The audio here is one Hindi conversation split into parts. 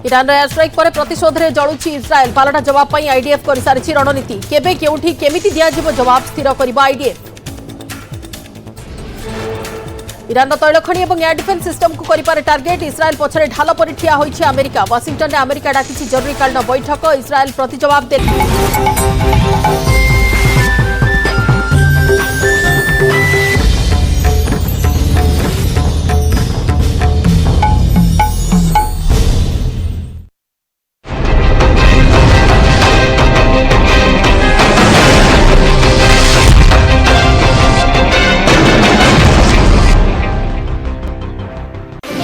इरान एयर स्ट्राइक पर प्रतिशोध में जलुची इस्राएल पालटा जवाब पर आईडीएफ कर सारी रणनीति केबे केउठी केमिति दियाजिबो जवाब स्थिर करिबा आईडीएफ। इरान तैल खनि और एयर डिफेन्स सिस्टम को करिपारे टार्गेट इस्राएल पछरे ढाल पर ठिया होइछि अमेरिका। वाशिंगटन में अमेरिका डाकिछि जरूरीकालीन बैठक इस्राएल प्रति जवाब दे।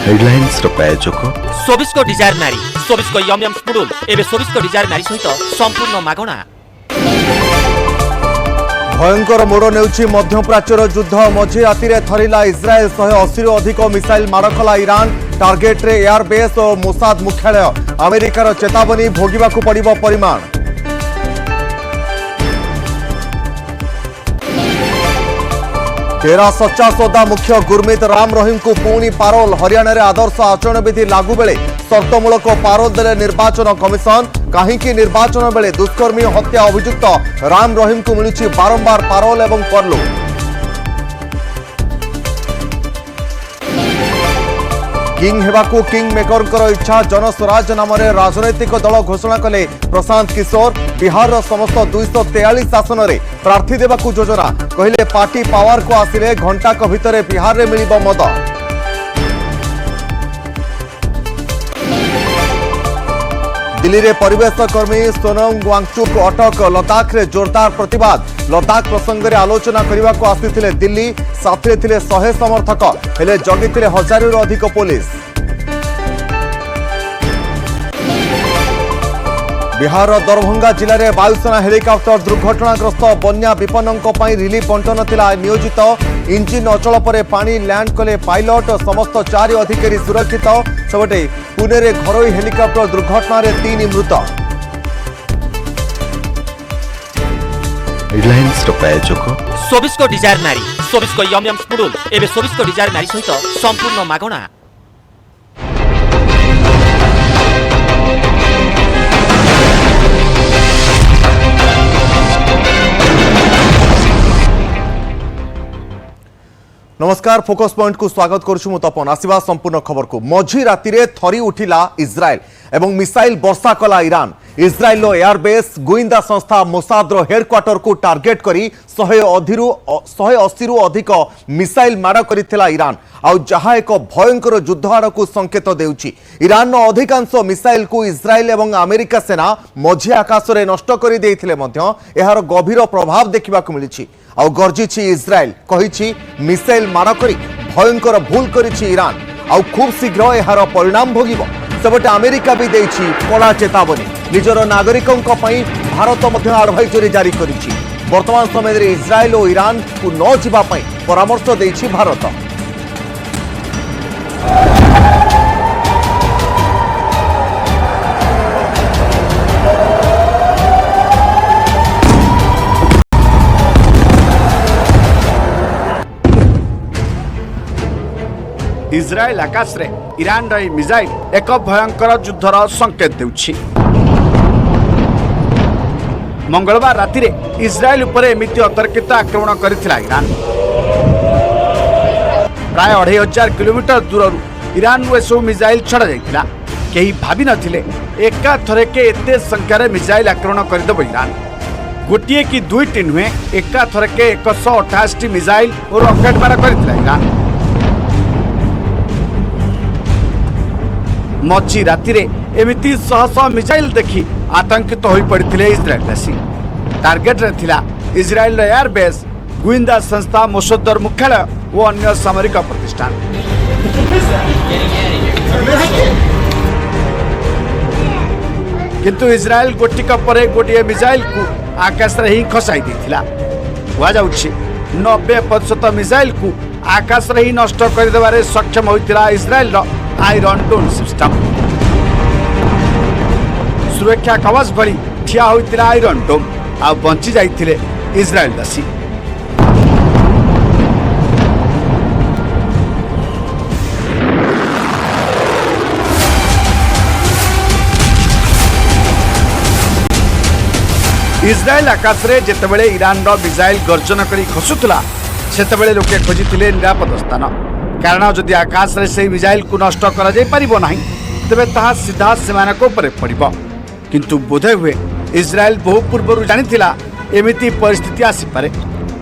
हेडलाइंस प्रायोजक सोबिस्को डिजायर नारी सोबिस्को यम यम स्पुडुल एबे सोबिस्को डिजायर नारी सहित संपूर्ण मागणा। भयंकर मोड़ नेउछि मध्यप्राच्यर युद्ध मझि राति थरिला इस्राएल 180 रु अधिक मिसाइल माड़ कला इरान टार्गेट रे एयरबेस और मोसाद मुख्यालय अमेरिकार चेतावनी भोगिबाकू पड़िबो परिमाण। तेरा सच्चा सौदा मुख्य गुरमीत राम रहीम को पुणी पारोल हरियाणा रे आदर्श आचरण विधि लागू बेले शर्तमूलक पारोल देले निर्वाचन कमिशन। कहीं निर्वाचन बेले दुष्कर्मी हत्या अभियुक्त राम रहीम को मिलुछि बारंबार पारोल एवं परलो। किंग हेबाकू किंग मेकर इच्छा जनस्वराज नाम राजनैतिक दल घोषणा कले प्रशांत किशोर। बिहार समस्त 243 आसन में प्रार्थी देवाकू योजना कहले पार्टी पावर को आसिले घंटाक भितर बिहार में मिलिबो मद। दिल्ली में परिवेश कर्मी सोनम वांगचुक अटक लद्दाख रे जोरदार प्रतिवाद। लद्दाख प्रसंग में आलोचना करने को आसी दिल्ली साथी थे 100 समर्थक हेले जगी 1000 रु अधिक पुलिस। बिहार दरभंगा जिले में वायुसेना हेलिकॉप्टर दुर्घटनाग्रस्त बन्या विपन्नों पर रिलीफ बंटन थिला नियोजित। इंजिन अचल पर पानी लैंड कले पायलट समस्त 4 अधिकारी सुरक्षित। सेपटे पुणे रे घरोई हेलिकॉप्टर दुर्घटना रे 3 मृत। हेडलाइंस प्रायोजक सोबिस्को डिजायर नारी सोबिस्को यम यम स्पुडुल एबे सोबिस्को डिजायर नारी सहित संपूर्ण मागणा। नमस्कार फोकस पॉइंट को स्वागत करुछु तपन। आसिबा संपूर्ण खबर को मझी राति रे थरी उठिला इस्राएल एवं मिसाइल वर्षा कला इरान। इस्राएल एयरबेस गुइंदा संस्था मोसाद हेडक्वार्टर को टार्गेट करी 180 रु अधिक मिसाइल माड़ करिथिला इरान आउ जहा एक भयंकर युद्ध आड़ को संकेत देउछि। इरान अधिकांश मिसाइल को इस्राएल एवं अमेरिका सेना मझी आकाश रे नष्ट करि देइथिले मध्य एहार गभीर प्रभाव देखिबाकू मिलिछि। आउ गर्जिछि इस्राएल कहिछि मिसाइल माड़ करी भयंकर भूल करिछि इरान आउ खूब शीघ्र एहार परिणाम भोगिबो। सेबटे अमेरिका भी देइछि कड़ा चेतावनी। निजर नागरिकों पई भारत मध्य एडवाइजरी जारी करिछि। वर्तमान समय रे इस्राएल और ईरान को न जिबा पई परामर्श देइछि भारत। इस्राएल आकाश रे ईरान रे मिसाइल एक भयंकर युद्धर संकेत देउछि। मंगलवार राति रे इस्राएल उपर एमिति अतर्कित आक्रमण करिथिला ईरान। प्राय 2500 किलोमीटर दूर ईरान रो एसो मिसाइल छड़ा जाइथिला। केही भाबी नथिले एका थरे के एते संख्यार मिसाइल आक्रमण करिदबो ईरान। गोटिए कि दुईटी नुहे एका थरे के 128 मिसाइल और रॉकेट मार करिथिला ईरान। मझी राति रे एमिति शह मिसाइल देखि आतंकित होई पड़िथिले इस्राएलवासी। टार्गेट रे थिला इस्राएल एयरबेस गुइंदा संस्था मोसाद मुख्यालय और अन्य सामरिक प्रतिष्ठान। किंतु इस्राएल गोटिक परे गोटे मिसाइल को आकाश रे ही खसाई देथिला। हुआ जाउछि 90% मिसाइल को आकाश रे ही नष्ट कर देबारे सक्षम होइतिला इस्राएल रो आयरन डोम सिस्टम। सुरक्षा कवच भली ठिया होइतिला आयरन डोम आ बंची जाइथिले इस्राएलवासी। इस्राएल आकाश रे जेतेबेले ईरान रो मिसाइल गर्जन करी खसुतला सेतेबेले लोके खोजिथिले निरापद स्थान कारण जदि आकाश रे से मिसाइल को नष्ट करा जाय परिबो नाही तबे ताहा सीधा सेमानक ऊपर पड़िबो किंतु बोधे हुए इस्राएल बहु पूर्व जानिथिला एमिति परिस्थिति आसी पारे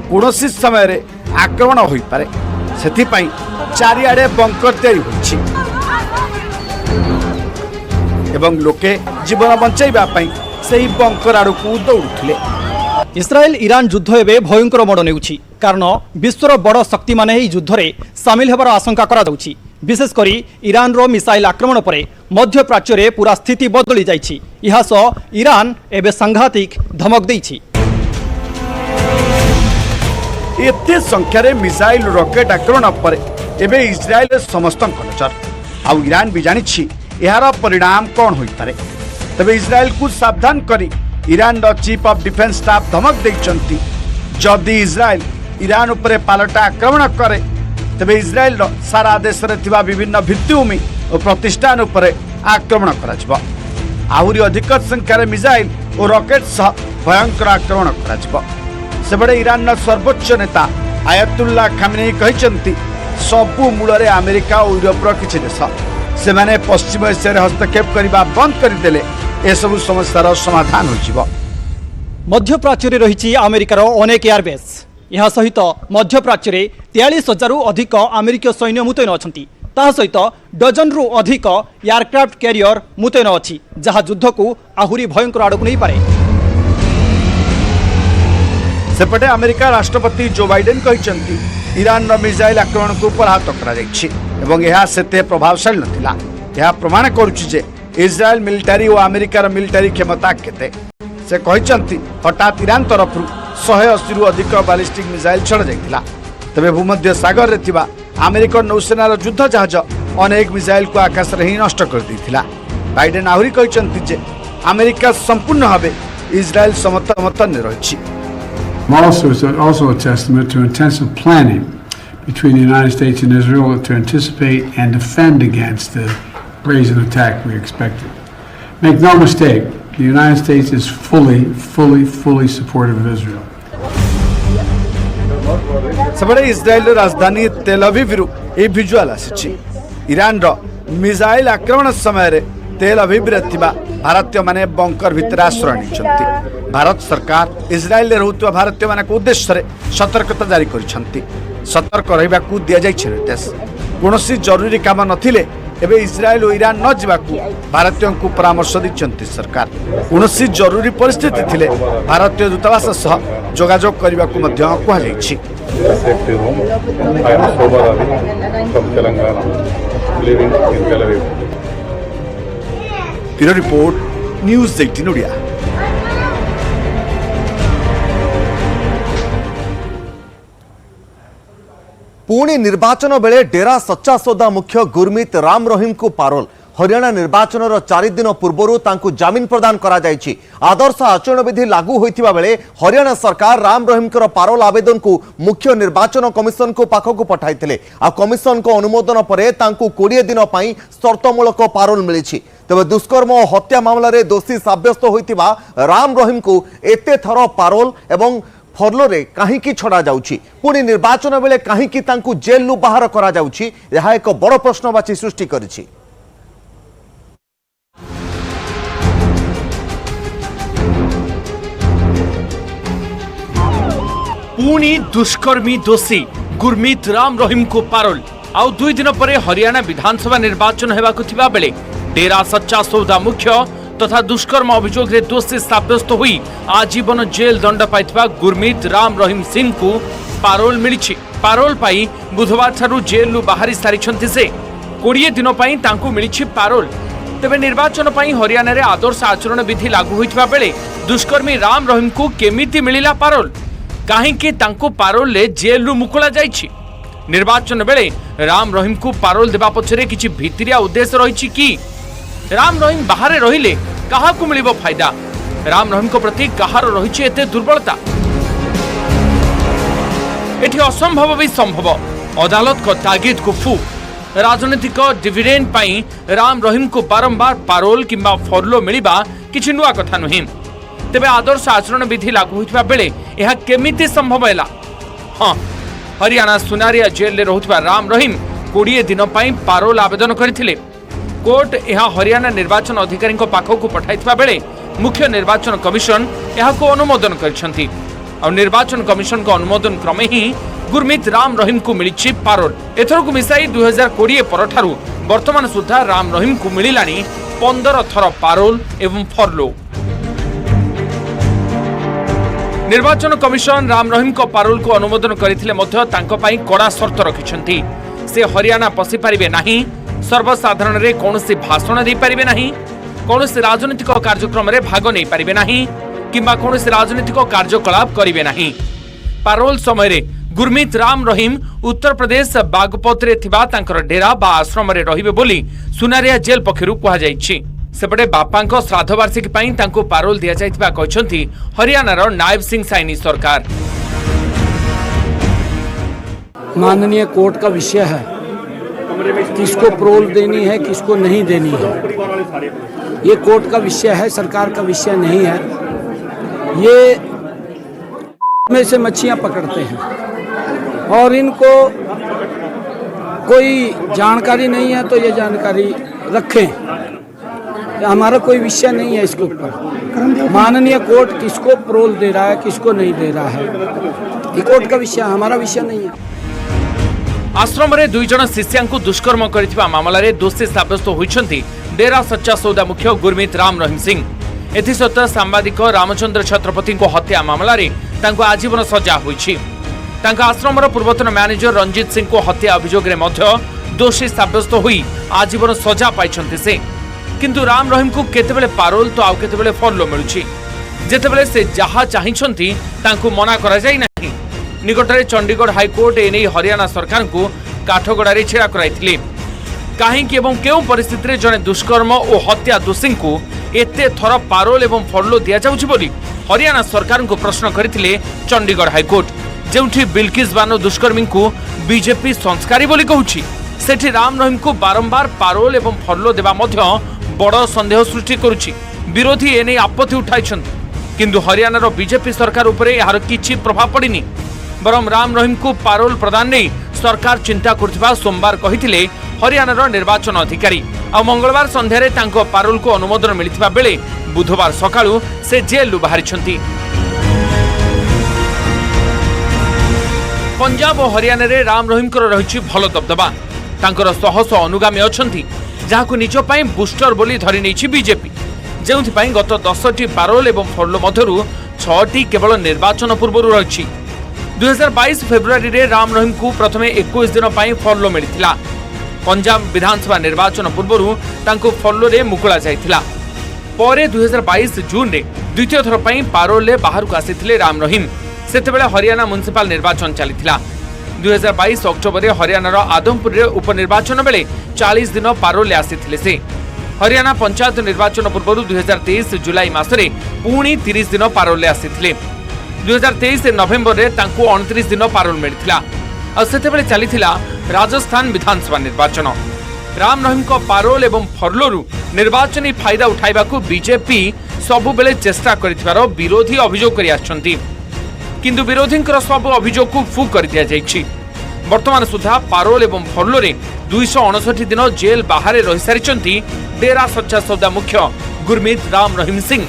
कोनोसी समय रे आक्रमण होई पारे सेथिपाई चारिआडे बंकर तैयारी होछि एवं लोके जीवन बंचाइबा पई सेही बंकर आड़कू दौड़ुथिले। इस्राएल ईरान युद्ध एवं भयंकर मोड़ नेउछि कारण विश्वर बड़ शक्ति माने एही युद्ध रे सामिल हेबार आशंका करा जाउछि विशेषकर ईरान रो मिसाइल आक्रमण पर मध्य प्राच्य रे पूरा स्थिति बदली जाइछि इहा सह ईरान एबे सांघातिक धमक दैछि। एते संख्या रे मिसाइल रॉकेट आक्रमण पर एबे इस्राएल समस्त नजर आउ ईरान भी जानिछि एहार परिणाम कौन होई पारे तबे इस्राएल को सावधान करी ईरान रो चीफ ऑफ डिफेंस स्टाफ धमक दैछंती जदि इस्राएल ईरान उपरे पालटा आक्रमण करे तबे इस्राएल रो सारा देश रे थिबा विभिन्न भित्तिभूमि और प्रतिष्ठान उपरे आक्रमण कराजिबो आहुरी अधिक संख्या रे मिसाइल और रॉकेट सह भयंकर आक्रमण कराजिबो सेबडे ईरान रो सर्वोच्च नेता आयतुल्लाह खामेनी कहिसंती सबु मूल रे अमेरिका और यूरोप रो किछि देश से माने पश्चिम एशिया रे हस्तक्षेप करबा बंद कर देले ए सब समस्यार समाधान होइजिबो। मध्य प्राच्य रे रहिछि अमेरिकार अनेक एयरबेस यह सहित मध्य प्राच्य रे 43,000 रु अधिक अमेरिकीय सैन्य मुतयन अछंती ता सहित डजन रु अधिक एयरक्राफ्ट कैरियर मुतयन अछि जहा युद्ध को आहुरी भयंकर आड़क नहीं पारे। सेपटे अमेरिका राष्ट्रपति जो बाइडेन कहिसंती ईरान रो मिसाइल आक्रमण को पराहत करा जाइछि एवं यह सेते प्रभावशाली नथिला यह प्रमाण करूछि जे इस्राएल मिलिटारी और अमेरिकार मिलिटारी क्षमता केते से कहिसंती हठात ईरान तरफ 180 रु अधिक बैलिस्टिक मिसाइल छड़ जाइतिला तबे भूमध्य सागर रे थिबा अमेरिकन नौसेनार युद्ध जहाज अनेक मिसाइल को आकाश रे ही नष्ट कर दैतिला। बाइडेन आहुरी कहिसंती जे अमेरिका संपूर्ण भाबे इस्राएल समर्थन ने रहिछि। It's also a testament to intensive planning between the United States and Israel to anticipate and defend against the brazen attack we expected. Make no mistake, the United States is fully supportive of Israel. सबरे इस्राएल राजधानी तेल अवीव रु ए विजुअल आसी ईरान रो मिसाइल आक्रमण समय रे तेल अवीव रे थिबा भारतीय माने बंकर भितर आश्रय निचंती भारत सरकार इस्राएल रे रहउतवा भारतीय माने को उद्देश्य रे सतर्कता जारी करिसंती सतर्क रहिबा को दिया जाय छै निर्देश कोनोसी जरूरी काम नथिले एबे इस्राएल और ईरान न जिबाकू भारतीयों को परामर्श दैछंती सरकार कोनोसी जरूरी परिस्थिति थिले भारतीय दूतावास सह जोगाजोग करबा को मध्य कहै जायछि। Bureau report news 18 Odia. पुणी निर्वाचन बेले डेरा सच्चा सौदा मुख्य गुरमीत राम रहीम को पारोल हरियाणा निर्वाचन 4 दिन पूर्व जामिन प्रदान करा जायछि। आदर्श आचरण विधि लागू होइथिबा बेले हरियाणा सरकार राम रहीम पारोल आवेदन को मुख्य निर्वाचन कमिशन को पाखक पठाइथिले आ कमिशन को अनुमोदन परे तांकु 20 दिन पई शर्तमूलक पारोल मिलिछि। तबे दुष्कर्म और हत्या मामला रे दोषी साब्यस्त होइथिबा राम रहीम को एते थर पारोल एवं फरलो रे कहीं छड़ा जाउछि पुणी निर्वाचन बेले कहीं तांकु जेलु बाहर करा जाउछि यह एक बड़ प्रश्नवाची सृष्टि करिछि। पुणी दुष्कर्मी दोषी गुरमीत राम रहीम को पारोल आउ 2 दिन पर हरियाणा विधानसभा निर्वाचन हेबाकु थिबा बेले डेरा सच्चा सौदा मुख्य तथा दुष्कर्म अभियोग रे दोषी साब्यस्त हुई आजीवन जेल दंड पाइथिबा गुरमीत राम रहीम सिंह को पारोल मिलिछि। पारोल पाई बुधवार ठारू जेलु बाहरी सारिछंती से 20 दिन पाई तांकु मिलिछि पारोल। तेबे निर्वाचन पाई हरियाणा रे आदर्श आचरण विधि लागू होइथिबा बेले दुष्कर्मी राम रहीम को केमिति मिलिला पारोल काहेकि तांकु पारोल ले जेलु मुकुला जाइछि। निर्वाचन बेले राम रहीम को पारोल देबा पछरे किछि भितरिया उद्देश्य रहिछि कि राम रहीम बाहर रहिले कहा को मिलिबो फायदा राम रहीम को प्रति कहार रहिछि एते दुर्बलता एठी असंभव भी संभव अदालत को तागिद को फू राजनीतिक डिविडेंड पाई राम रहीम को बारंबार पारोल किंबा फरलो मिलिबा किछि नुआ कथा नहिं। तेबे आदर्श आचरण विधि लागू होइतबा बेले यह केमिति संभव हैला? हाँ, हरियाणा सुनारिया जेल रे रहुतबा राम रहीम 20 दिन पई पारोल आवेदन करथिले। कोर्ट यह हरियाणा निर्वाचन अधिकारी पाखक पठाइथिबा बेले मुख्य निर्वाचन कमिशन यहाको अनुमोदन करछंती। और निर्वाचन कमिशन को अनुमोदन क्रमे ही गुरमीत राम रहीम को मिली पारोल। एथर को मिसाई 2020 परठारु वर्तमान सुधा राम रहीम को मिलानी 15 थर पारोल एवं फरलो। निर्वाचन कमिशन राम रहीम को पारोल को अनुमोदन करथिले मध्य तांको पई कड़ा शर्त रखिछंती। से हरियाणा पसी पारिबे नाही, सर्वसाधारण रे कोनोसी भाषण दे पारिबे नाही, कोनोसी राजनीतिक कार्यक्रम रे भाग नै पारिबे नाही किंबा कोनोसी राजनीतिक कार्यकलाप करिबे नाही। पारोल समय रे गुरमीत राम रहीम उत्तर प्रदेश बागपत रे थिबा तांकर डेरा बा आश्रम रे रहिबे बोली सुनारिया जेल पक्षरु कुहा जाईछि। सेपटे बापांको श्राद्ध वार्षिकी पई तांको पारोल दिया जाइथिबा कहछंती हरियाणार नायब सिंह साइनी सरकार। माननीय कोर्ट का विषय है किसको प्रोल देनी है किसको नहीं देनी है, ये कोर्ट का विषय है, सरकार का विषय नहीं है। ये में से मच्छियां पकड़ते हैं और इनको कोई जानकारी नहीं है तो ये जानकारी रखें, हमारा कोई विषय नहीं है इसके ऊपर। माननीय कोर्ट किसको प्रोल दे रहा है किसको नहीं दे रहा है, ये कोर्ट का विषय, हमारा विषय नहीं है। आश्रम रे 2 जन शिष्यांकु दुष्कर्म करिथिबा मामला रे दोषी साब्यस्त होइछंती डेरा सच्चा सौदा मुख्य गुरमीत राम रहीम सिंह। एथिसत सांबादिक रामचंद्र छत्रपति को हत्या मामला रे तांको आजीवन सजा होइछि। तांका आश्रम रो पूर्वतन मैनेजर रंजीत सिंह को हत्या अभियोग रे मध्य दोषी साब्यस्त होई आजीवन सजा पाइछंती से। किंतु राम रहीम को केतेबेले पारोल तो आउ केतेबेले फरलो मिलुछि। जेतेबेले से जहा चाहिछंती तांको मना करा जाय नाही। निकटरे चंडीगढ़ हाईकोर्ट एने हरियाणा सरकार को काठगड़ारे छेड़ा कराइथिले। काहेकि एवं केउ परिस्थिति रे जने दुष्कर्म और हत्या दोषी को एते थर पारोल एवं फरलो दिया जाउछि बोली हरियाणा सरकार को प्रश्न करथिले चंडीगढ़ हाईकोर्ट। जेउठी बिल्किस बानो दुष्कर्मी को बीजेपी संस्कारी बोली कहूछि, सेठी राम रहीम को बारंबार पारोल एवं फरलो देवा मध्य बड़ संदेह सृष्टि करुछि। विरोधी एने आपत्ति उठाइछन्ति, किंतु हरियाणार बीजेपी सरकार उपरे यार किछि प्रभाव पड़िनी। बरम राम रहीम को पारोल प्रदान नहीं सरकार चिंता करथिबा सोमवार कहिथिले हरियाणार निर्वाचन अधिकारी। आ मंगलवार संध्यारे तांको पारोल को अनुमोदन मिलिथिबा बेले बुधवार सकाळु से जेलु बाहरिछन्ति। पंजाब और हरियाणा रे राम रहीम को रहिछि भल दबदबा। तांकर शह शह अनुगामी अछन्ति जाहाकु निज पई बुस्टर बोली धरि नैछि बीजेपी। जेउथि पई गत 10टी पारोल एवं फरलो मध्यरु 6टी केवल निर्वाचन पूर्वरु रहिछि। 2022 फेब्रुआरी रे राम रहीम को प्रथमे 21 दिन पई फरलो मिलिथिला। पंजाब विधानसभा निर्वाचन पूर्वरु तांको फरलो रे मुकुला जाइथिला। परे 2022 जून रे द्वितीय थर पई पारोल ले बाहर को आसिथिले राम रहीम। सेतेबेले हरियाणा म्युनिसिपल निर्वाचन चलिथिला। 2022 अक्टोबर रे हरियाणार आदमपुर रे उपनिर्वाचन बेले 40 दिन पारोल ले आसिथिले से। हरियाणा पंचायत निर्वाचन पूर्वरु 2023 जुलाई मासरे पुणी 30 दिन पारोल ले आसिथिले। 2023 नवेम्बर रे तांको 29 दिन पारोल मिलिथिला। आ सेतेबेले चलिथिला राजस्थान विधानसभा निर्वाचन। राम रहीम को पारोल एवं फरलोरु निर्वाचनी फायदा उठाइबाकू बीजेपी सबु बेले चेष्टा करिथिबार विरोधी अभियोग करि आछंती, किंतु विरोधींकर सब अभियोग को फू कर दिया जाइछि। वर्तमान सुधा पारोल एवं फरलो रे 259 दिन जेल बाहर रहि सारिछंती डेरा सच्चा सौदा मुख्य गुरमीत राम रहीम सिंह।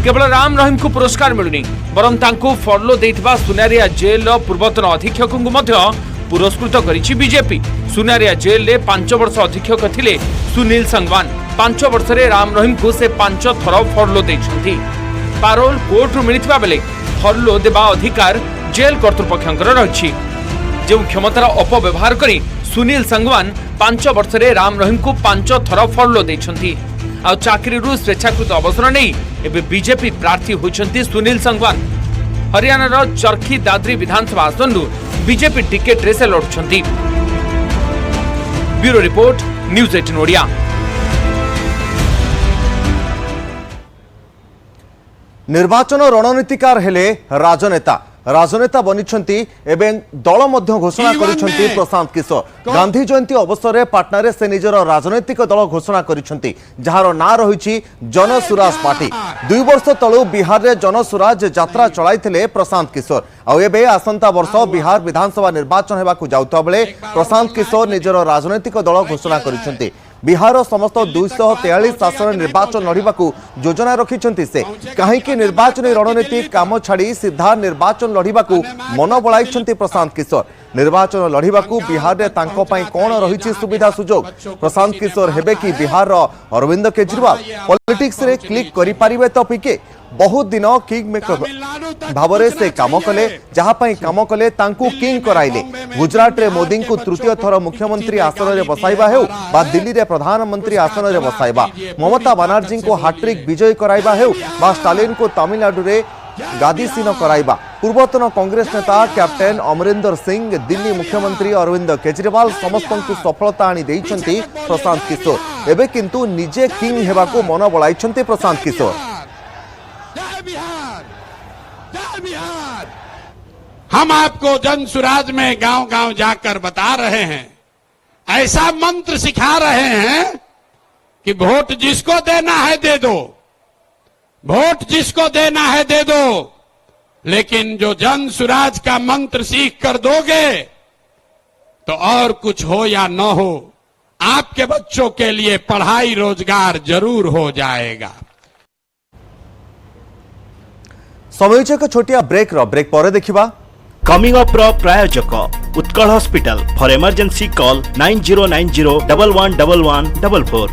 केवल राम रहीम को पुरस्कार मिलुनी बरं तांको फरलो देइथिबा सुनारिया जेल पूर्वतन अधीक्षक को पुरस्कृत करिछि बीजेपी। सुनारिया जेल रे 5 वर्ष अधीक्षक थिले सुनील संगवान। 5 वर्ष रे राम रहीम को से 5 थर फरलो देइछंती। पारोल कोर्ट मिलिथिबा बेले फरलो देबा अधिकार जेल कर्तृपक्षंकर रहिछि। जे क्षमतार अपव्यवहार करी सुनील संगवान 5 वर्ष रे राम रहीम को 5 थर फरलो देइछंती। आ चाकरी स्वेच्छाकृत अवसर नहीं एबे बीजेपी प्रार्थी होइछंती सुनील संगवान। हरियाणार चरखी दादरी विधानसभा आसन बीजेपी टिकेट रे से लड़ुछंती। Bureau report news 18 Odia. निर्वाचन रणनीतिकार हेले राजनेता राजनेता बनिछंती एवं दल मध्य घोषणा करिछंती प्रशांत किशोर। गांधी जयंती अवसर में पाटना रे से निजर राजनैतिक दल घोषणा करिछंती जहार ना रहिछि जनसुराज पार्टी। 2 वर्ष तळु बिहार रे जनसुराज यात्रा चलाइथिले प्रशांत किशोर। आ एबे आसंता वर्ष बिहार विधानसभा निर्वाचन हेबाकु जाउता बेले प्रशांत किशोर निजर राजनैतिक दल घोषणा करिछंती। बिहार समस्त 243 आसन निर्वाचन लड़िबाकू योजना रखिछंती से। काहेकि निर्वाचन रणनीति काम छाड़ी सीधा निर्वाचन लड़िबाकू मन बळाइछंती प्रशांत किशोर। निर्वाचन लड़िबाकू बिहार रे तांको पई कोन रहिछि सुविधा सुजोग। प्रशांत किशोर हेबे कि बिहार रो अरविंद केजरीवाल पॉलिटिक्स रे क्लिक करि पारिबे तो पिके। बहुत दिन किंग मेकर भावरे से काम कले जहाँ काम कले तांकू किंग कराइले। गुजरात रे मोदी को तृतीय थर मुख्यमंत्री आसन रे बसाइबा हेउ बा दिल्ली रे प्रधानमंत्री आसन रे बसाइबा, ममता बनर्जी को हाट्रिक विजय कराइबा हेउ बा स्टालिन को तमिलनाडु रे गादीसीन कराइबा, पूर्वतन कांग्रेस नेता कैप्टेन अमरिंदर सिंह, दिल्ली मुख्यमंत्री अरविंद केजरीवाल समस्त को सफलता आनी देइछंती प्रशांत किशोर। एबे किंतु निजे किंग हेबाकू मन बळाइछंती प्रशांत किशोर। बिहार हम आपको जनसुराज में गांव गांव जाकर बता रहे हैं, ऐसा मंत्र सिखा रहे हैं कि वोट जिसको देना है दे दो, वोट जिसको देना है दे दो, लेकिन जो जनसुराज का मंत्र सीख कर दोगे तो और कुछ हो या न हो आपके बच्चों के लिए पढ़ाई रोजगार जरूर हो जाएगा। समय एक छोटिया ब्रेक पर देखिबा। कमिंग अप प्रायोजक Utkal hospital for emergency call 9090111144।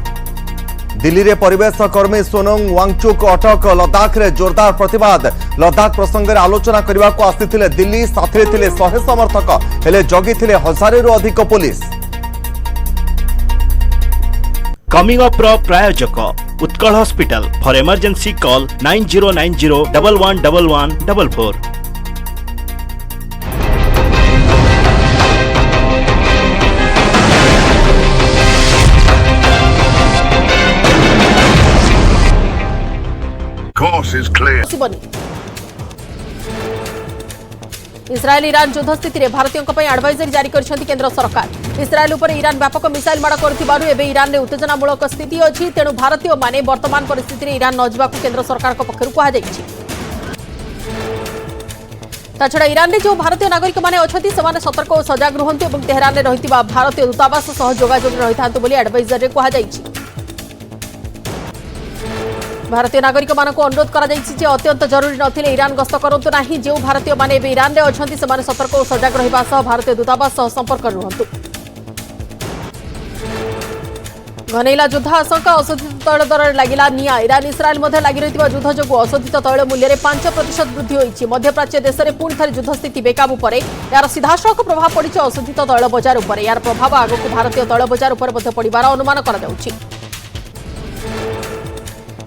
Delhi रे परिवेश कर्मी सोनम वांगचुक अटक, लद्दाख रे जोरदार प्रतिवाद। लद्दाख प्रसंग रे आलोचना करने को आसीथिले दिल्ली, साथी थिले 100 समर्थक हेले जगी थिले 1000 रु अधिक पुलिस। कमिंग अप प्रायोजक Utkal hospital for emergency call 9090111144। Course is clear. Israel Iran युद्ध स्थिति में भारतीयों एडवाइजरी जारी कर केंद्र सरकार। इस्राएल उपर ईरान व्यापक मिसाइल माड़ कर ईरान में उत्तेजनामूलक स्थिति अच्छी, तेणु भारतीय माने वर्तमान परिस्थिति में ईरान न जावाक केंद्र सरकार पक्षर कहुई। ताछड़ा ईरान में जो भारतीय नागरिक माने अछंती सेमाने सतर्क और सजग रुहंतु एवं तेहरान में रहितबा भारतीय दूतावास सह जोगाजोग रहिथांतु बोली एडवाइजरी कहुई। भारतीय नागरिक मानक अनुरोध करा जायछि जे अत्यंत जरूरी नथिले ईरान गस्त करंतु नाही। जो भारतीय माने ईरान रे अछंती सेमाने सतर्क और सजग रहिबा सह भारतीय दूतावास सह संपर्क रुहंतु। घनेला युद्ध आशंका, अशोधित तैल दर लागिला निया। ईरान इस्राएल मध्य लागि रहितबा युद्ध जोगु अशोधित तैल मूल्य में 5% वृद्धि होइछि। मध्यप्राच्य देश में पुणी थरे युद्ध स्थिति बेकाबू पर यार सीधासख प्रभाव पड़िछि अशोधित तैल बजार उपर। यार प्रभाव आगक भारतीय तैल बजार उपर मध्य पड़िबार अनुमान करा जाउछि।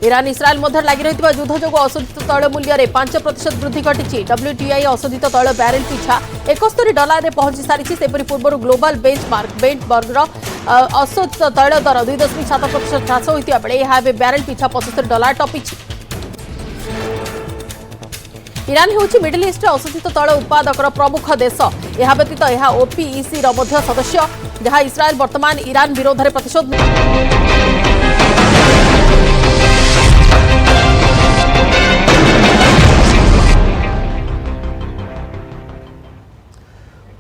ईरान इस्राएल मध्य लागि रहितबा युद्ध जोगु अशोधित तैल मूल्य में 5% वृद्धि घटिछि। WTI अशोधित तैल बैरेल पिछा $71 रे पहुंची सारिछि। सेपरि पूर्व ग्लोबल बेंचमार्क अशोधित तैल दर 2.7% ह्रास होइतिबा बेले यह बैरेल पिछा $75 टपिछि। ईरान हेउछि मिडल ईस्ट अशोधित तैल उत्पादकर प्रमुख देश। यह व्यतीत यह OPEC रो मध्य सदस्य, जहां इस्राएल वर्तमान ईरान विरोध में प्रतिशोध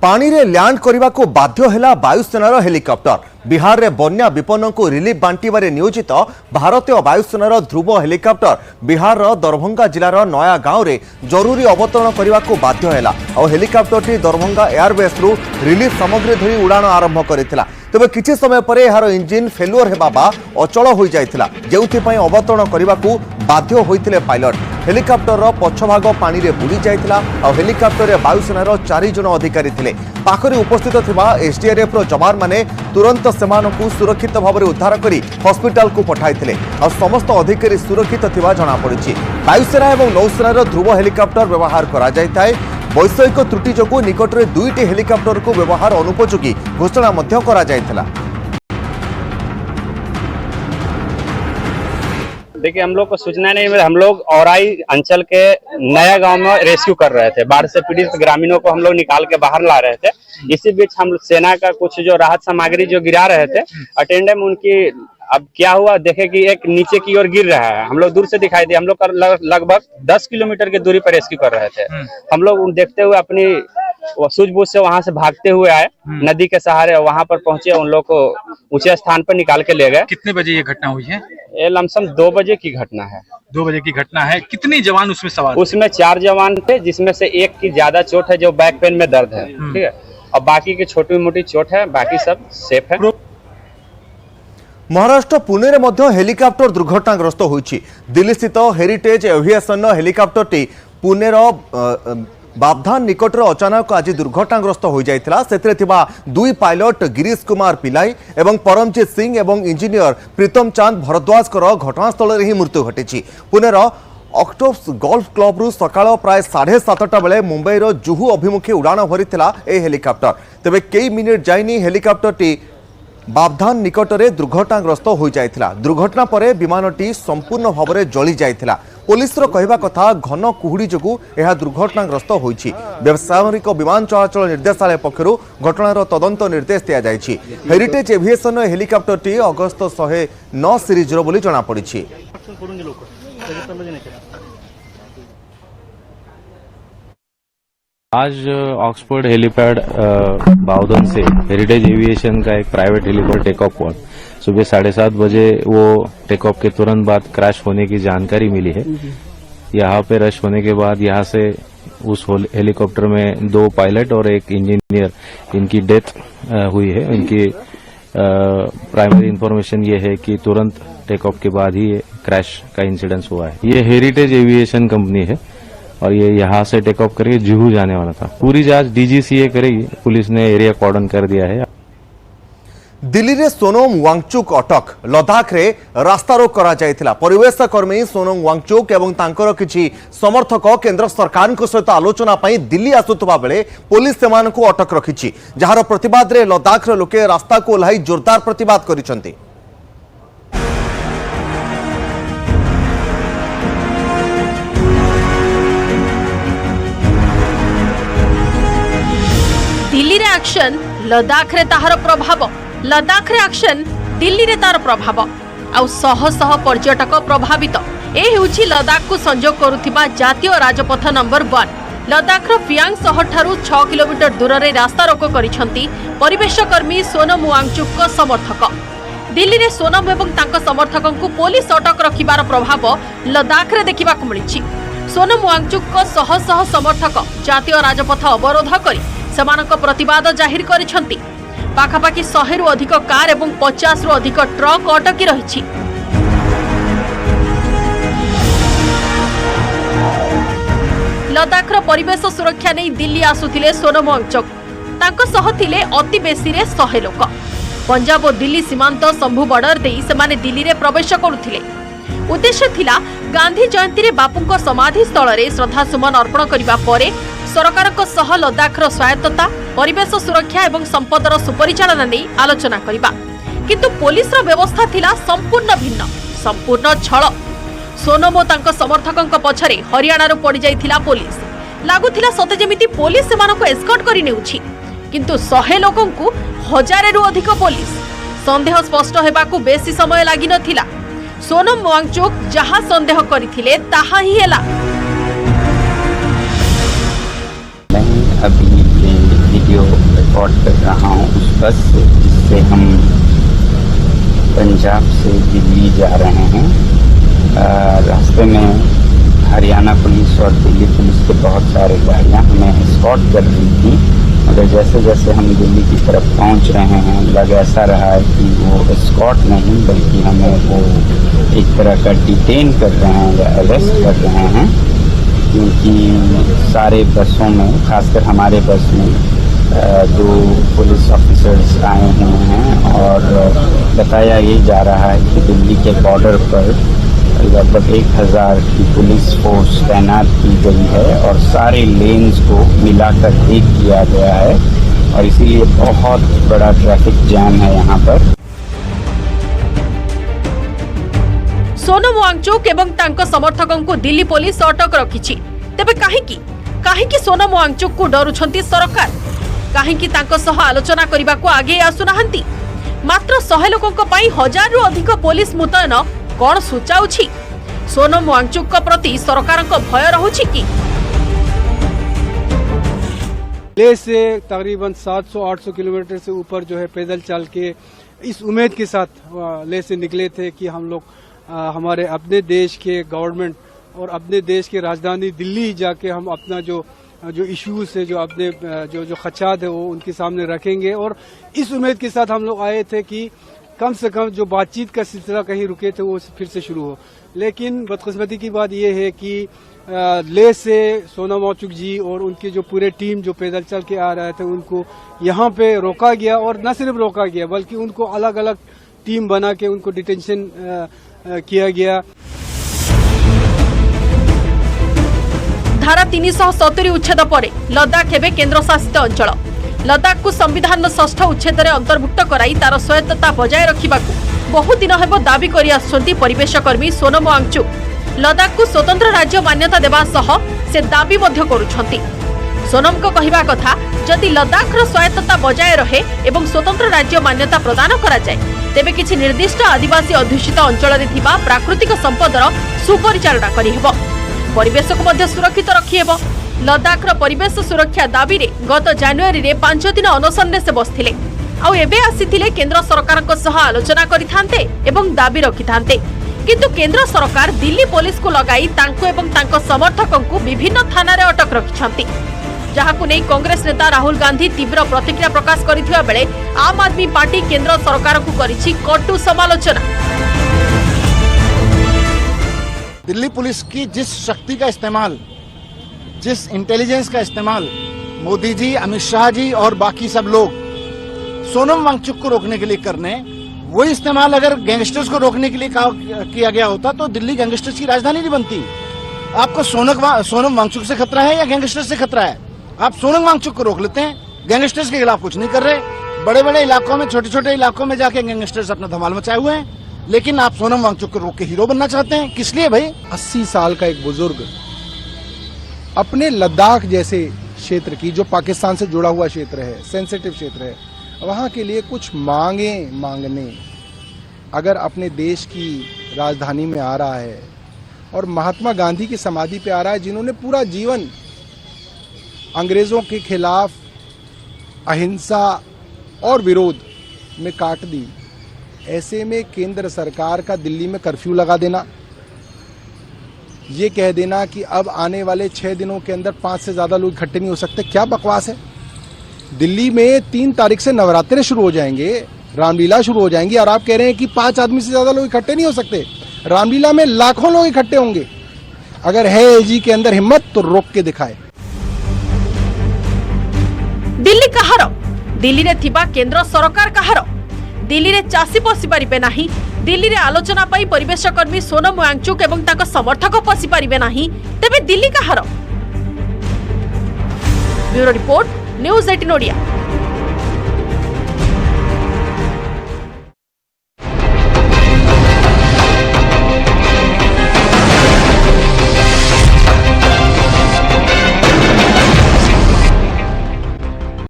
पानी रे लैंड करने को बाध्य है वायुसेनार हेलिकॉप्टर। बिहार रे बन्या विपन्न को रिलीफ बांटिबारे नियोजित भारतीय वायुसेनार ध्रुव हेलिकॉप्टर बिहार दरभंगा जिलार नया गांव रे जरूरी अवतरण करने को बाध्य है। हेलिकॉप्टर दरभंगा एयरबेस रु रिलीफ सामग्री धरी उड़ाण आरंभ करथिला। तेबे किछि समय पर यार इंजिन फेलुअर हेबा अचल हो जाइथिला, जेउथिपई अवतरण करने को बाध्य होइथिले पायलट। हेलिकॉप्टर पछभाग पानी रे बुड़ी जाइथिला आ हेलिकॉप्टर रे वायुसेनार 4 जन अधिकारी थिले। पाखरे उपस्थित थिबा एसडीआरएफ रो जवान माने तुरंत सेमानकु सुरक्षित भाव में उद्धार करी हॉस्पिटल को पठाइथिले आ समस्त अधिकारी सुरक्षित थिबा जणा पड़िछि। वायुसेना एवं नौसेनार ध्रुव हेलिकॉप्टर व्यवहार करा जायताय। वैषयिक त्रुटि जोगु निकट में 2टी हेलिकॉप्टर को व्यवहार अनुपयोगी घोषणा मध्य करा जायथिला। देखिए हम लोग को सूचना नहीं मिली। हम लोग औराई अंचल के नया गांव में रेस्क्यू कर रहे थे। बाढ़ से पीड़ित ग्रामीणों को हम लोग निकाल के बाहर ला रहे थे। इसी बीच हम सेना का कुछ जो राहत सामग्री जो गिरा रहे थे, अटेंडेंट उनकी अब क्या हुआ देखे कि एक नीचे की ओर गिर रहा है। हम लोग दूर से दिखाई दिया। हम लोग लगभग 10 किलोमीटर की दूरी पर रेस्क्यू कर रहे थे। हम लोग देखते हुए अपनी सूझबूझ से वहां से भागते हुए आए नदी के सहारे, वहां पर पहुंचे, उन लोग को ऊंचे स्थान पर निकाल के ले गए। कितने बजे ये घटना हुई है? ये लमसम 2 बजे की घटना है। 2 बजे की घटना है। कितने जवान उसमें सवार? उसमें 4 जवान थे, जिसमें से एक की ज्यादा चोट है, जो बैक पेन में दर्द है। ठीक है, और बाकी की छोटी मोटी चोट है, बाकी सब सेफ है। महाराष्ट्र पुणे रे मध्य हेलिकॉप्टर दुर्घटनाग्रस्त होइछि। दिल्ली स्थित हेरिटेज एविएशन हेलिकॉप्टर टी पुणेर बाबधान निकटर अचानक आज दुर्घटनाग्रस्त हो जाइथिला। सेतिरे थिबा 2 पायलट गिरीश कुमार पिलाई एवं परमजीत सिंह एवं इंजीनियर प्रीतम चांद भरद्वाज घटनास्थल रे ही मृत्यु घटिछि। पुणेर ऑक्टोप्स गोल्फ क्लब रु सकाळ प्राय 7:30 बेले मुंबईर जुहू अभिमुखी उड़ाण भरिथिला ए हेलिकॉप्टर। तेबे कई मिनिट जाइनी हेलिकॉप्टर टी बाबधान निकटरे दुर्घटनाग्रस्त हो जाइथिला। दुर्घटना परे विमानटी संपूर्ण भाव में जली जाइथिला। पुलिस कहवा कथा घन कुहुड़ी जोगु यह दुर्घटनाग्रस्त होइछि। बेसामरिक विमान चलाचल निर्देशालय पक्षरु घटनार तदंत निर्देश दिया जाइछि। हेरिटेज एविएशन हेलिकॉप्टर टी अगस्त 109 सीरीज बोली जना पड़िछि। आज ऑक्सफोर्ड हेलीपैड बाउधन से हेरिटेज एविएशन का एक प्राइवेट हेलीकॉप्टर टेक ऑफ हुआ। सुबह 7:30 बजे वो टेक ऑफ के तुरंत बाद क्रैश होने की जानकारी मिली है। यहाँ पे रश होने के बाद यहाँ से उस हेलीकॉप्टर में 2 पायलट और एक इंजीनियर, इनकी डेथ हुई है। इनकी प्राइमरी इंफॉर्मेशन ये है कि तुरंत टेक ऑफ के बाद ही क्रैश का इंसिडेंस हुआ है। ये हेरिटेज एविएशन कंपनी है और ये यहाँ से टेक ऑफ करके जुहू जाने वाला था। पूरी जांच डीजीसीए करेगी। पुलिस ने एरिया कॉर्डन कर दिया है। दिल्ली रे सोनम वांगचुक अटक लद्दाख रे रास्ता रोक करा जायथिला। परिवेश कर्मी सोनम वांगचुक एवं तांकर किछि समर्थक केंद्र सरकार को सहित आलोचना पई दिल्ली आसुतबा बेले पुलिस सेमान को अटक रखिछि। जहार प्रतिवाद रे लद्दाख रे लोके रास्ता को ओल्हाई जोरदार प्रतिवाद करिसंती। दिल्ली रे एक्शन, लद्दाख रे ताहार प्रभाव। लद्दाख रे एक्शन, दिल्ली रे तार प्रभाव। आउ शह शह पर्यटक प्रभावित। ए हेउछि लद्दाख को संजोग करुथिबा जातीय राजपथ नंबर 1। लद्दाख रो फियांग शहर ठारू 6 किलोमीटर दूर रे रास्ता रोको करिसंती परिवेश कर्मी सोनम वांगचुक को समर्थक। दिल्ली रे सोनम एवं तांको समर्थकन को पुलिस अटक रखिबार प्रभाव लद्दाख रे देखिबा को मिलिछि। सोनम वांगचुक को शह शह समर्थक जातीय राजपथ अवरोध करी सेमानक प्रतिवाद जाहिर करिसंती। पाखापाखि 100 रु अधिक कार एवं 50 रु अधिक ट्रक अटकी रहिछि। लद्दाखर परिवेश सुरक्षा नहीं दिल्ली आसुथिले सोनम वांगचुक। तांको सह थिले अति बेसी रे 100 लोक। पंजाब और दिल्ली सीमांत शंभू बॉर्डर देई सेमाने दिल्ली रे प्रवेश करुथिले। उद्देश्य थिला गांधी जयंती रे बापूंको समाधि स्थल रे श्रद्धा सुमन अर्पण करिबा परे सरकारक सह लद्दाखर स्वायत्तता, परिवेश सुरक्षा एवं संपदर सुपरिचालना नहीं आलोचना करिबा। किंतु पुलिस रो व्यवस्था थिला संपूर्ण भिन्न, संपूर्ण छळ। सोनम और तांको समर्थकंक पछरे हरियाणा रो पड़ी जाइथिला पुलिस। लागुथिला सते जेमिति पुलिस सेमानको एस्कॉर्ट करि नेउछि, किंतु 100 लोकंकु 1000 रु अधिक पुलिस। संदेह स्पष्ट हेबाकु बेसी समय लागि नथिला। सोनम वांगचुक जहां संदेह करिथिले ताहा ही हेला। मैं अभी वीडियो रिकॉर्ड कर रहा हूँ उस बस से जिससे हम पंजाब से दिल्ली जा रहे हैं। रास्ते में हरियाणा पुलिस और दिल्ली पुलिस के बहुत सारे गाड़ियाँ हमें एस्कॉर्ट कर रही थी, मगर जैसे जैसे हम दिल्ली की तरफ पहुंच रहे हैं लग ऐसा रहा है कि वो एस्कॉर्ट नहीं बल्कि हमें वो एक तरह का डिटेन कर रहे हैं या अरेस्ट कर रहे हैं। क्योंकि सारे बसों में, खासकर हमारे बस में 2 पुलिस ऑफिसर्स आए हुए हैं और बताया ये जा रहा है कि दिल्ली के बॉर्डर पर लगभग 1000 की पुलिस फोर्स तैनात की गई है और सारे लेन्स को मिलाकर एक किया गया है और इसीलिए बहुत बड़ा ट्रैफिक जैम है यहाँ पर। सोनम वांगचुक एवं तांको समर्थकों को दिल्ली पुलिस अटक रखिछि। तेबे काहेकि सोनम वांगचुक को डरुछंती सरकार? काहेकि तांको सह आलोचना करबा को आगे आसुनाहांती? मात्र 100 लोकंक पई 1000 रु अधिक पुलिस मुतयन कोन सूचाउछि? सोनम वांगचुक को प्रति सरकारक भय रहुछि कि? लेह से तकरीबन 700-800 किलोमीटर से ऊपर जो है पैदल चल के इस उम्मीद के साथ लेह से निकले थे कि हम लोग हमारे अपने देश के गवर्नमेंट और अपने देश के राजधानी दिल्ली जाके हम अपना जो इश्यूज है, जो अपने जो खदशात है वो उनके सामने रखेंगे। और इस उम्मीद के साथ हम लोग आए थे कि कम से कम जो बातचीत का सिलसिला कहीं रुके थे वो फिर से शुरू हो। लेकिन बदकिस्मती की बात यह है कि लेह से सोनम वांगचुक जी और उनकी जो पूरे टीम जो पैदल चल के आ रहे थे उनको यहाँ पे रोका गया, और न सिर्फ रोका गया बल्कि उनको अलग अलग टीम बना के उनको डिटेंशन किया गया। धारा 370 उच्छेद पर लद्दाख हेबे केंद्र शासित अंचल। लद्दाख को संविधान 6 उच्छेद अंतर्भुक्त कराई तार स्वायत्तता बजाय रखिबाकू बहु दिन हेबो दाबी करि आछंती परिवेश कर्मी सोनम वांगचुक। लद्दाख को स्वतंत्र राज्य मान्यता देवा सह से दाबी मध्य करुछंती। सोनम को कहिबा कथा, जदि लद्दाख रो स्वायत्तता बजाय रहे एवं स्वतंत्र राज्य मान्यता प्रदान करा जाय तेबे किछि निर्दिष्ट आदिवासी अध्युषित अंचल रे थिबा प्राकृतिक संपदर सुपरिचालना करि हेबो, परिवेश को मध्य सुरक्षित रखि हेबो। लद्दाख रो परिवेश सुरक्षा दाबी रे गत जनवरी रे 5 दिन अनशन से बसथिले, आउ एबे आसीथिले केंद्र सरकार को सह आलोचना करिथांते एवं दाबी रखिथांते। किंतु केंद्र सरकार दिल्ली पुलिस को लगाई तांको एवं तांको समर्थकों को विभिन्न थाना रे अटक रखिछंती, जहाकु नै कांग्रेस नेता राहुल गांधी तीव्र प्रतिक्रिया प्रकाश करिथिबा बेले आम आदमी पार्टी केंद्र सरकार को करिछि कटु समालोचना। दिल्ली पुलिस की जिस शक्ति का इस्तेमाल, जिस इंटेलिजेंस का इस्तेमाल मोदी जी, अमित शाह जी और बाकी सब लोग सोनम वांगचुक को रोकने के लिए करने, वही इस्तेमाल अगर गैंगस्टर्स को रोकने के लिए किया गया होता तो दिल्ली गैंगस्टर्स की राजधानी नहीं बनती। आपको सोनम वांगचुक से खतरा है या गैंगस्टर्स से खतरा है? आप सोनम वांगचुक को रोक लेते हैं, गैंगस्टर्स के खिलाफ कुछ नहीं कर रहे। बड़े बड़े इलाकों में, छोटे छोटे इलाकों में जाके गैंगस्टर्स अपना धमाल मचाए हुए हैं, लेकिन आप सोनम वांगचुक को रोक के हीरो बनना चाहते हैं। किस लिए भाई? 80 साल का एक बुजुर्ग अपने लद्दाख जैसे क्षेत्र की, जो पाकिस्तान से जुड़ा हुआ क्षेत्र है, सेंसिटिव क्षेत्र है, वहां के लिए कुछ मांगने अगर अपने देश की राजधानी में आ रहा है और महात्मा गांधी की समाधि पे आ रहा है, जिन्होंने पूरा जीवन अंग्रेजों के खिलाफ अहिंसा और विरोध में काट दी, ऐसे में केंद्र सरकार का दिल्ली में कर्फ्यू लगा देना, ये कह देना कि अब आने वाले 6 दिनों के अंदर 5 से ज्यादा लोग इकट्ठे नहीं हो सकते, क्या बकवास है। दिल्ली में 3 तारीख से नवरात्रे शुरू हो जाएंगे, रामलीला शुरू हो जाएंगी, और आप कह रहे हैं कि 5 आदमी से ज्यादा लोग इकट्ठे नहीं हो सकते। रामलीला में लाखों लोग इकट्ठे होंगे। अगर है एजी के अंदर हिम्मत तो रोक के दिखाए। दिल्ली कहार? दिल्ली रे थिबा केंद्र सरकार कहार? दिल्ली रे चासी पसी पारिबे नाही, दिल्ली रे आलोचना पाई परिवेश कर्मी सोनम वांगचुक एवं ताको समर्थक पसी पारिबे नाही, तेबे दिल्ली कहार? Bureau report, news 18 Odia.